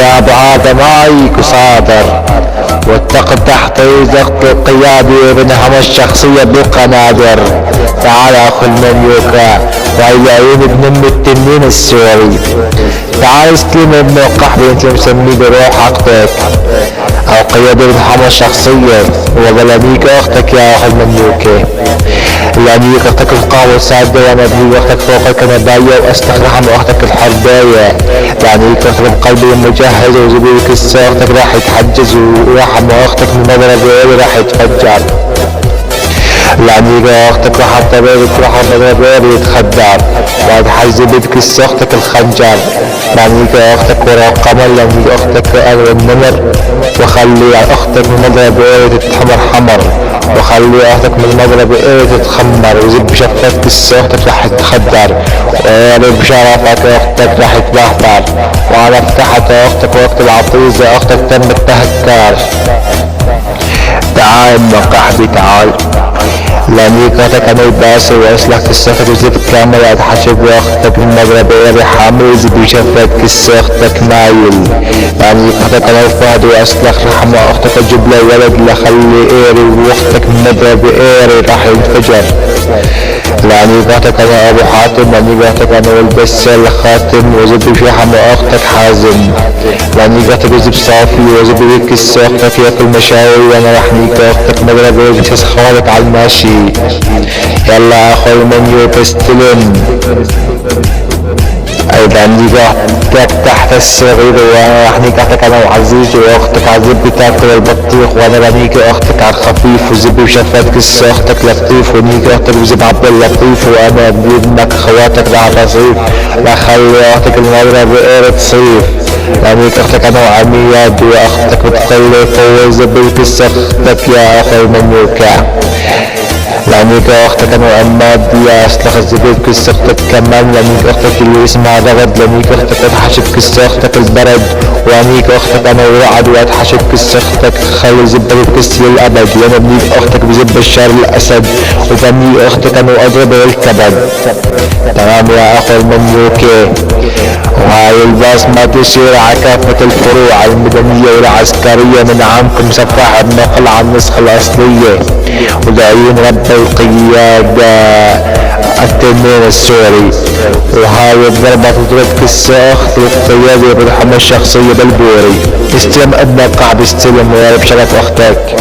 يا ابو ادم هايك وصادر واتقد تحت ضغط القيادي وبنهم الشخصية بالقنادر. تعال اخو المملوكة وهي عيون ابن ام التنين السوري. تعال استلم ابن القحبي انت مسميه بروح عقدك او قيادي بنهم الشخصية وظلميك اختك يا اخو المملوكة. لانيك اختك القهوة السادة وانا ابني اختك فوق الكنباية واسلخ رحم اختك الحرباية. لانيك اختك بقلبي المجهز وزبيك اختك راح يتحجز ورحم اختك من مضرب راح يتفجر. لانيك اختك راح الطبيب راح مضرب يتخدر بعد حجز بيدك اختك الخنجر. لانيك اختك ورا القمر لانيك اختك اغلى النمر وخلي اختك من مضرب تتحمر حمر وخلي اختك من مضرب تتخمر وزب شفتك اختك راح تتخدر وقرب شرفك اختك راح يتبهبر وعلى فتحت اختك وقت العطيزة اختك تم التهكار. تعال ابن قحبي تعال لانيك اختك انا الباسي واسلك اختك وزب كامل اتحشب اختك من مضرب ايري حامل وزب شفتك اختك مايل. لانيك اختك انا الفهد واسلخ رحم اختك اجيب لي ولد لخلي ايري واختك من مضرب ايري راح ينفجر. لانيك اختك انا ابو حاتم لانيك اختك انا والبس الخاتم وزب شحم اختك حازم. لانيك اختك وزب صافي وزب يكس اختك ياكل مشاوي وانا راح نيك اختك مضرب ايري تسخرك على الماشي. يلا اخو المملوك استلم. ايضا نيجي اختك تحت الصغير وانا راح نيجي اختك انا وعزيزي واختك عزيز بتاكل البطيخ وانا بنيجي اختك على الخفيف وزبي وشفتك اختك لطيف ونيجي اختك وزب عبد اللطيف وانا ابنك اخواتك راح تصيف لا خلي اختك المضرب بقيرة صيف. لانيك اختك انا وعمياد واختك بتخلف وزبي اختك يا اخو المملوكة. لانيك اختك انا وعماد يا اسلخ الزبيب كس اختك كمان. لانيك اختك اللي اسمها رغد لانيك اختك اتحشب كس اختك البرد. وانيك اختك انا ورعد واتحشب كس اختك خلي زبة كس للابد. وانا بنيك اختك بزب الشار الاسد وبني اختك انا واضرب الكبد. تمام يا اخو المملوكة. وهاي البصمة تشير على كافة الفروع المدنية والعسكرية من عامكم سفاح النقل عن النسخة الاصلية ودعين رب القيادة التنين السوري. وهاي الضربة تضرب كالساخ للقيادة بالحمى الشخصية بالبوري. استلم ابن القعب استلم ويا بشرف اختك.